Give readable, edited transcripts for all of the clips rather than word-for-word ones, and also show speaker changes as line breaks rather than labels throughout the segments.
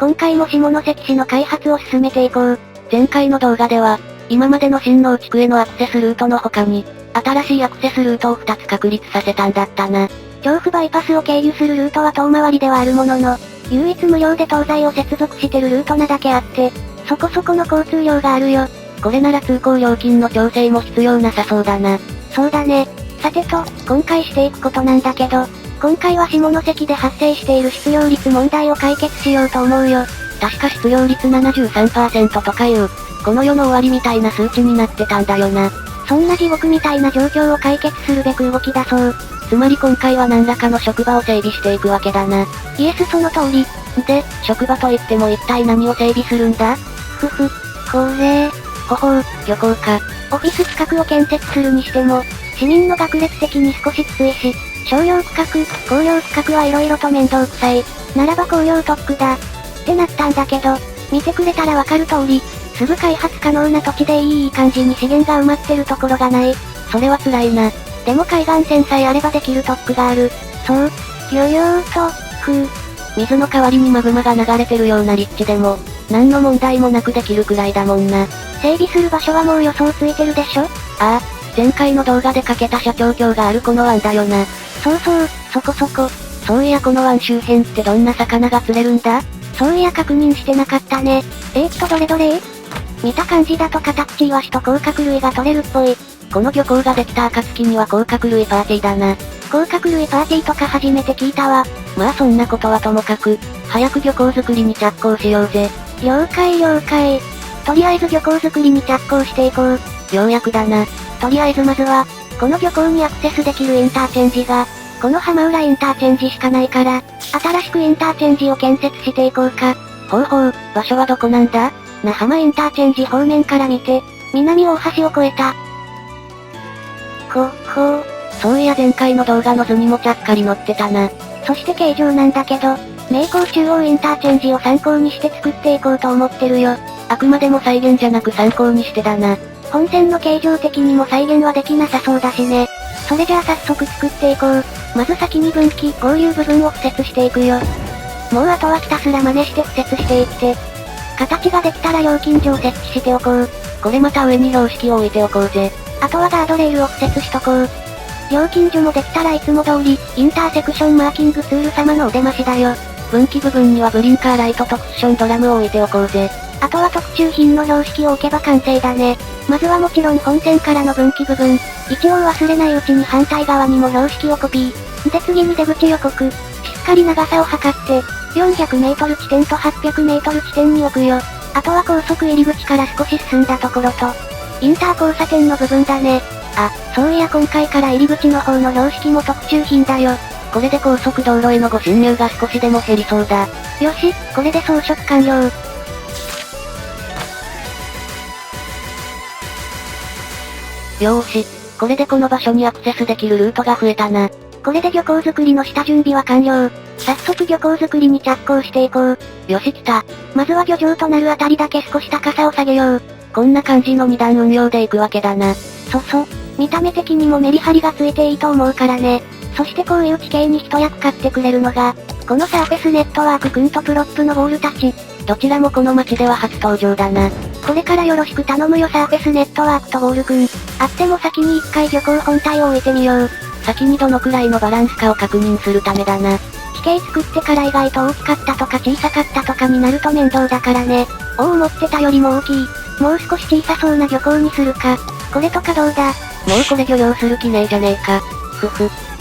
今回も下関市の開発を進めていこう。
前回の動画では、今までの新農地区へのアクセスルートの他に、新しいアクセスルートを2つ確立させたんだったな。
調布バイパスを経由するルートは遠回りではあるものの、唯一無料で東西を接続してるルートなだけあって、そこそこの交通量があるよ。
これなら通行料金の調整も必要なさそうだな。
そうだね。さてと、今回していくことなんだけど、今回は下関で発生している失業率問題を解決しようと思うよ。
確か失業率 73% とかいう、この世の終わりみたいな数値になってたんだよな。
そんな地獄みたいな状況を解決するべく動き出そう。
つまり今回は何らかの職場を整備していくわけだな。
イエスその通り。
で、職場といっても一体何を整備するんだ？
これ。
ほほう、漁港か。
オフィス企画を建設するにしても、市民の学歴的に少しきついし、商業区画、工業区画は色々と面倒くさい。ならば工業特区だ。ってなったんだけど、見てくれたらわかる通り、すぐ開発可能な土地でいい感じに資源が埋まってるところがない。
それは辛いな。
でも海岸線さえあればできる特区がある。そう、漁業特区。
水の代わりにマグマが流れてるような立地でも、何の問題もなくできるくらいだもんな。
整備する場所はもう予想ついてるでしょ？
ああ、前回の動画でかけた社長橋があるこの湾だよな。
そうそう、そこそこ。
そういやこの湾周辺ってどんな魚が釣れるんだ？
そういや確認してなかったね。どれどれ？見た感じだとカタクチイワシと甲殻類が取れるっぽい。
この漁港ができた暁には甲殻類パーティーだな。
甲殻類パーティーとか初めて聞いたわ。
まあそんなことはともかく、早く漁港作りに着工しようぜ。
了解了解。とりあえず漁港作りに着工していこう。
ようやくだな。
とりあえずまずは、この漁港にアクセスできるインターチェンジが、この浜浦インターチェンジしかないから、新しくインターチェンジを建設していこうか。
ほうほう、場所はどこなんだ？
那浜インターチェンジ方面から見て、南大橋を越えた。
そういや前回の動画の図にもちゃっかり載ってたな。
そして形状なんだけど、名港中央インターチェンジを参考にして作っていこうと思ってるよ。
あくまでも再現じゃなく参考にしてだな。
本線の形状的にも再現はできなさそうだしね。それじゃあ早速作っていこう。まず先に分岐、合流部分を敷設していくよ。もうあとはひたすら真似して敷設していって。形ができたら料金所を設置しておこう。
これまた上に標識を置いておこうぜ。
あとはガードレールを敷設しとこう。料金所もできたらいつも通り、インターセクションマーキングツール様のお出ましだよ。
分岐部分にはブリンカーライトとクッションドラムを置いておこうぜ。
あとは特注品の標識を置けば完成だね。まずはもちろん本線からの分岐部分。一応忘れないうちに反対側にも標識をコピー。で次に出口予告。しっかり長さを測って、400メートル地点と800メートル地点に置くよ。あとは高速入り口から少し進んだところと、インター交差点の部分だね。あ、そういや今回から入り口の方の標識も特注品だよ。
これで高速道路へのご進入が少しでも減りそうだ。
よし、これで装飾完了。
よーし、これでこの場所にアクセスできるルートが増えたな。
これで漁港作りの下準備は完了。早速漁港作りに着工していこう。
よし来た。
まずは漁場となるあたりだけ少し高さを下げよう。
こんな感じの二段運用で行くわけだな。
見た目的にもメリハリがついていいと思うからね。そしてこういう地形に一役買ってくれるのが、このサーフェスネットワークくんとプロップのボールたち。
どちらもこの街では初登場だな。
これからよろしく頼むよサーフェスネットワークとボールくん。あっても先に一回漁港本体を置いてみよう。
先にどのくらいのバランスかを確認するためだな。
地形作ってから意外と大きかったとか小さかったとかになると面倒だからね。思ってたよりも大きい。もう少し小さそうな漁港にするか。これとかどうだ？
もうこれ漁業する気ねえじゃねえか。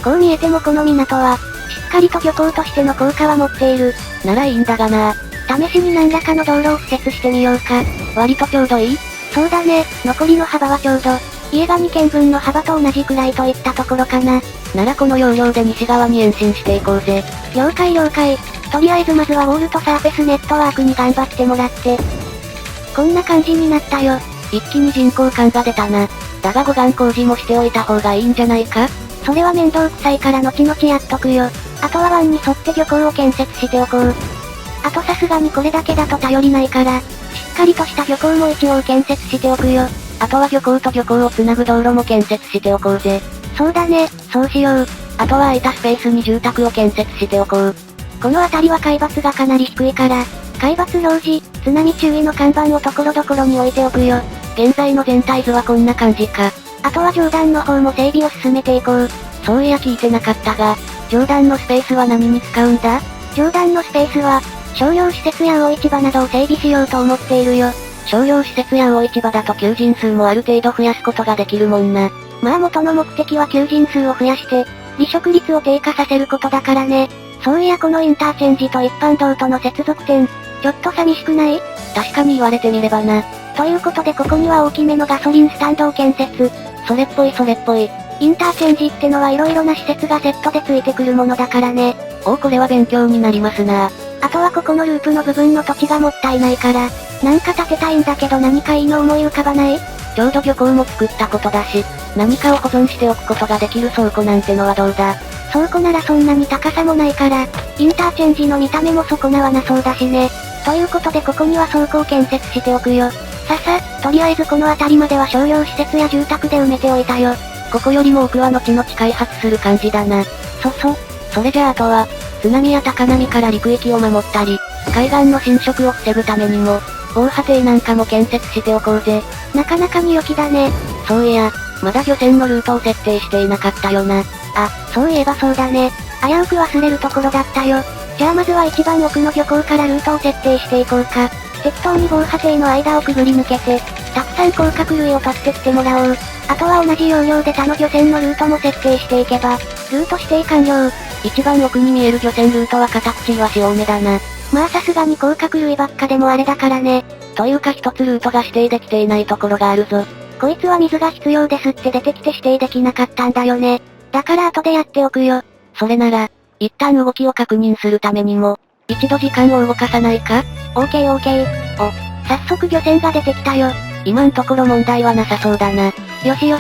こう見えてもこの港は、しっかりと漁港としての効果は持っている。
ならいいんだがな。
試しに何らかの道路を敷設してみようか。
割とちょうどいい？
そうだね、残りの幅はちょうど、家が2軒分の幅と同じくらいといったところかな。
ならこの要領で西側に延伸していこうぜ。
了解了解。とりあえずまずはウォールとサーフェスネットワークに頑張ってもらって。こんな感じになったよ。
一気に人工感が出たな。だが護岸工事もしておいた方がいいんじゃないか？
それは面倒くさいから後々やっとくよ。あとは湾に沿って漁港を建設しておこう。あとさすがにこれだけだと頼りないから、しっかりとした漁港も一応建設しておくよ。
あとは漁港と漁港をつなぐ道路も建設しておこうぜ。
そうだね、そうしよう。
あとは空いたスペースに住宅を建設しておこう。
この辺りは海抜がかなり低いから、海抜表示、津波注意の看板を所々に置いておくよ。
現在の全体図はこんな感じか。
あとは上段の方も整備を進めていこう。
そういや聞いてなかったが、上段のスペースは何に使うんだ？
上段のスペースは、商業施設や魚市場などを整備しようと思っているよ。
商業施設や魚市場だと求人数もある程度増やすことができるもんな。
まあ元の目的は求人数を増やして、離職率を低下させることだからね。そういやこのインターチェンジと一般道との接続点、ちょっと寂しくない？
確かに言われてみればな。
ということでここには大きめのガソリンスタンドを建設。
それっぽいそれっぽい。
インターチェンジってのは色々な施設がセットでついてくるものだからね。
おおこれは勉強になりますな。
あとはここのループの部分の土地がもったいないから、なんか建てたいんだけど何かいいの思い浮かばない？
ちょうど漁港も作ったことだし、何かを保存しておくことができる倉庫なんてのはどうだ？
倉庫ならそんなに高さもないから、インターチェンジの見た目も損なわなそうだしね。ということでここには倉庫を建設しておくよ。とりあえずこの辺りまでは商業施設や住宅で埋めておいたよ。
ここよりも奥は後々開発する感じだな。それじゃああとは、津波や高波から陸域を守ったり、海岸の浸食を防ぐためにも、防波堤なんかも建設しておこうぜ。
なかなかに良きだね。
そういや、まだ漁船のルートを設定していなかったよな。
あ、そういえばそうだね。危うく忘れるところだったよ。じゃあまずは一番奥の漁港からルートを設定していこうか。適当に防波堤の間をくぐり抜けて、たくさん甲殻類を取ってきてもらおう。あとは同じ要領で他の漁船のルートも設定していけば、ルート指定完了。
一番奥に見える漁船ルートはカタクチイワシ多めだな。
まあさすがに甲殻類ばっかでもあれだからね。
というか一つルートが指定できていないところがあるぞ。
こいつは水が必要ですって出てきて指定できなかったんだよね。だから後でやっておくよ。
それなら、一旦動きを確認するためにも、一度時間を動かさないか？
オーケー。お、早速漁船が出てきたよ。
今んところ問題はなさそうだな。
よし。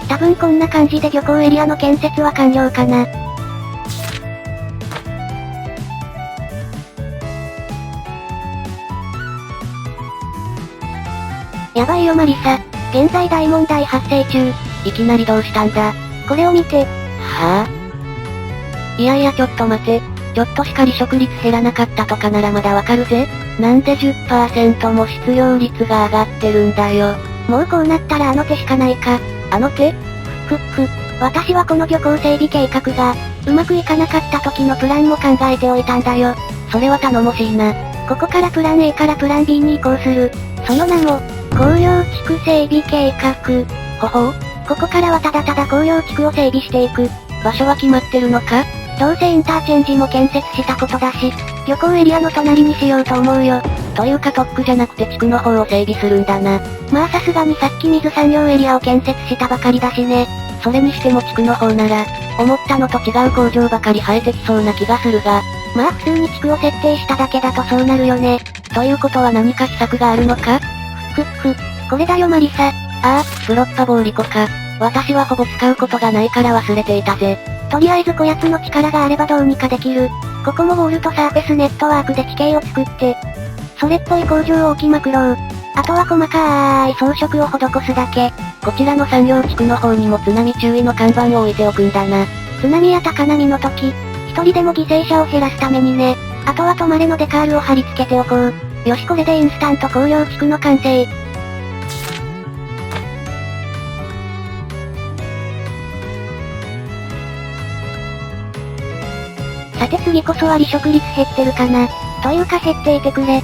多分こんな感じで漁港エリアの建設は完了かな。やばいよマリサ。現在大問題発生中。
いきなりどうしたんだ？
これを見て。
はぁ？いやちょっと待て。ちょっとしか離職率減らなかったとかならまだわかるぜ。なんで 10% も失業率が上がってるんだよ。
もうこうなったらあの手しかないか。
あの手？
私はこの漁港整備計画が、うまくいかなかった時のプランも考えておいたんだよ。
それは頼もしいな。
ここからプラン A からプラン B に移行する。その名も、工業地区整備計画。
ほう。
ここからはただただ工業地区を整備していく。
場所は決まってるのか？
どうせインターチェンジも建設したことだし、漁港エリアの隣にしようと思うよ。
というか特区じゃなくて地区の方を整備するんだな。
まあさすがにさっき水産業エリアを建設したばかりだしね。
それにしても地区の方なら、思ったのと違う工場ばかり生えてきそうな気がするが。
まあ普通に地区を設定しただけだとそうなるよね。
ということは何か秘策があるのか？
これだよマリサ。
プロッパボーリコか。私はほぼ使うことがないから忘れていたぜ。
とりあえずこやつの力があればどうにかできる。ここもウォールとサーフェスネットワークで地形を作って、それっぽい工場を置きまくろう。あとは細かい装飾を施すだけ。
こちらの産業地区の方にも津波注意の看板を置いておくんだな。
津波や高波の時、一人でも犠牲者を減らすためにね。あとは止まれのデカールを貼り付けておこう。よしこれでインスタント工業地区の完成。さて次こそは離職率減ってるかな。というか減っていてくれ。ね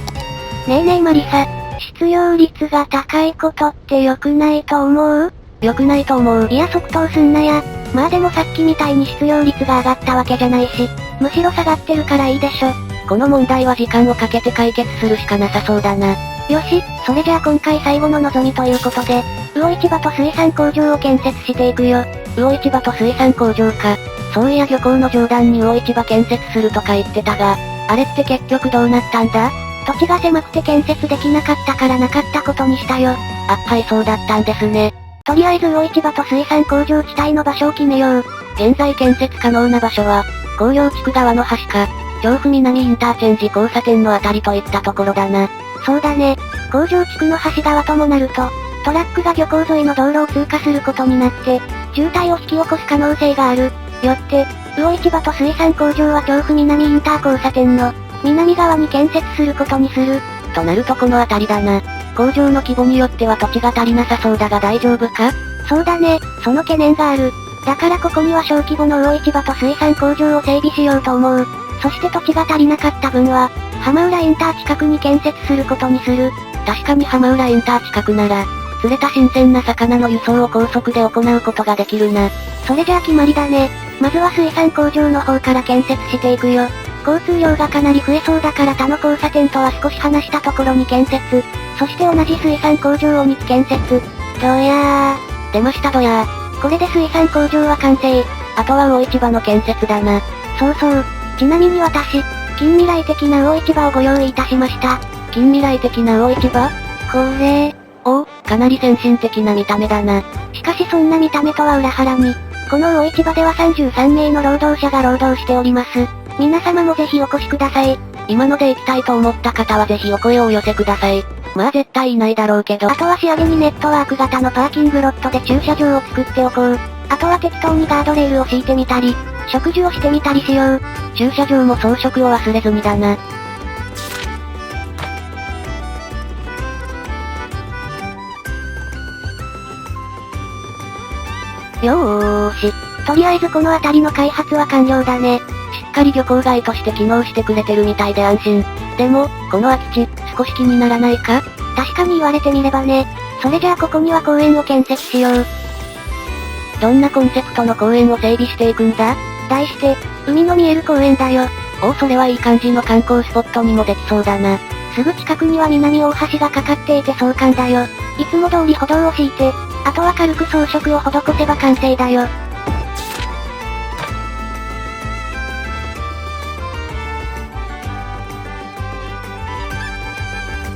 えマリサ。失業率が高いことって良くないと思う？
良くないと思う。
いや即答すんなや。まあでもさっきみたいに失業率が上がったわけじゃないし、むしろ下がってるからいいでしょ。
この問題は時間をかけて解決するしかなさそうだな。
よし、それじゃあ今回最後の望みということで、魚市場と水産工場を建設していくよ。
魚市場と水産工場か。そういや漁港の上段に魚市場建設するとか言ってたが、あれって結局どうなったんだ？
土地が狭くて建設できなかったからなかったことにしたよ。
はいそうだったんですね。
とりあえず魚市場と水産工場地帯の場所を決めよう。
現在建設可能な場所は、工業地区側の端か、調布南インターチェンジ交差点のあたりといったところだな。
そうだね。工場地区の端側ともなると、トラックが漁港沿いの道路を通過することになって、渋滞を引き起こす可能性がある。よって、魚市場と水産工場は調布南インター交差点の南側に建設することにする。
となるとこの辺りだな。工場の規模によっては土地が足りなさそうだが大丈夫か？
そうだね、その懸念がある。だからここには小規模の魚市場と水産工場を整備しようと思う。そして土地が足りなかった分は、浜浦インター近くに建設することにする。
確かに浜浦インター近くなら、釣れた新鮮な魚の輸送を高速で行うことができるな。
それじゃあ決まりだね。まずは水産工場の方から建設していくよ。交通量がかなり増えそうだから他の交差点とは少し離したところに建設。そして同じ水産工場を2つ建設。どや
出ましたどやー。
これで水産工場は完成。
あとは魚市場の建設だな。
そうそう。ちなみに私、近未来的な魚市場をご用意いたしました。
近未来的な魚市場？
これ。
おお、かなり先進的な見た目だな。
しかしそんな見た目とは裏腹に、この魚市場では33名の労働者が労働しております。皆様もぜひお越しください。
今ので行きたいと思った方はぜひお声をお寄せください。まあ絶対いないだろうけど。
あとは仕上げにネットワーク型のパーキングロットで駐車場を作っておこう。あとは適当にガードレールを敷いてみたり、植樹をしてみたりしよう。
駐車場も装飾を忘れずにだな。
よーし。とりあえずこの辺りの開発は完了だね。
しっかり漁港街として機能してくれてるみたいで安心。でも、この空き地、少し気にならないか？
確かに言われてみればね。それじゃあここには公園を建設しよう。
どんなコンセプトの公園を整備していくんだ？
題して、海の見える公園だよ。
おお、それはいい感じの観光スポットにもできそうだな。
すぐ近くには南大橋がかかっていて壮観だよ。いつも通り歩道を敷いて、あとは軽く装飾を施せば完成だよ。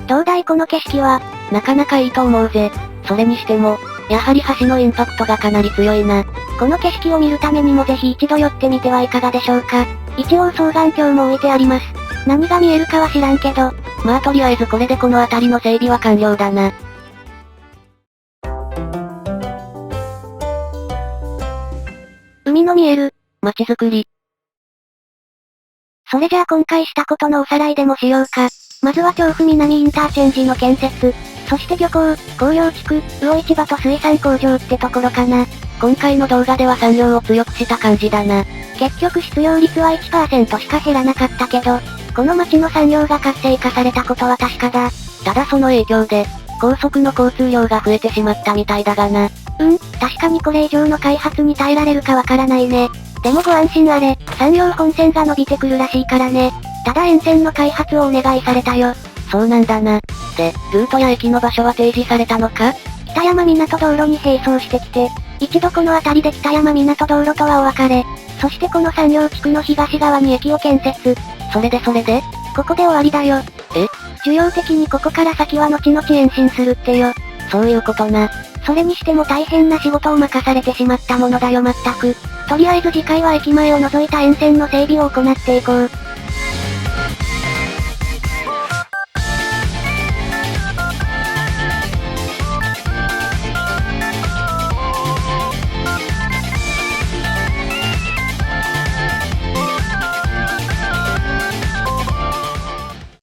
どうだいこの景色は？
なかなかいいと思うぜ。それにしても、やはり橋のインパクトがかなり強いな。
この景色を見るためにもぜひ一度寄ってみてはいかがでしょうか。一応双眼鏡も置いてあります。何が見えるかは知らんけど。
まあとりあえずこれでこの辺りの整備は完了だな。
海の見える
街づくり。
それじゃあ今回したことのおさらいでもしようか。まずは調布南インターチェンジの建設。そして漁港、工業地区、魚市場と水産工場ってところかな。
今回の動画では産業を強くした感じだな。
結局失業率は 1% しか減らなかったけど、この町の産業が活性化されたことは確かだ。
ただその影響で、高速の交通量が増えてしまったみたいだがな。
確かにこれ以上の開発に耐えられるかわからないね。でもご安心あれ、産業本線が伸びてくるらしいからね。ただ沿線の開発をお願いされたよ。
そうなんだな。で、ルートや駅の場所は提示されたのか？
北山港道路に並走してきて、一度この辺りで北山港道路とはお別れ。そしてこの産業地区の東側に駅を建設。
それで
ここで終わりだよ。需要的にここから先は後々延伸するってよ。
そういうことな。
それにしても大変な仕事を任されてしまったものだよまったく。とりあえず次回は駅前を除いた沿線の整備を行っていこう。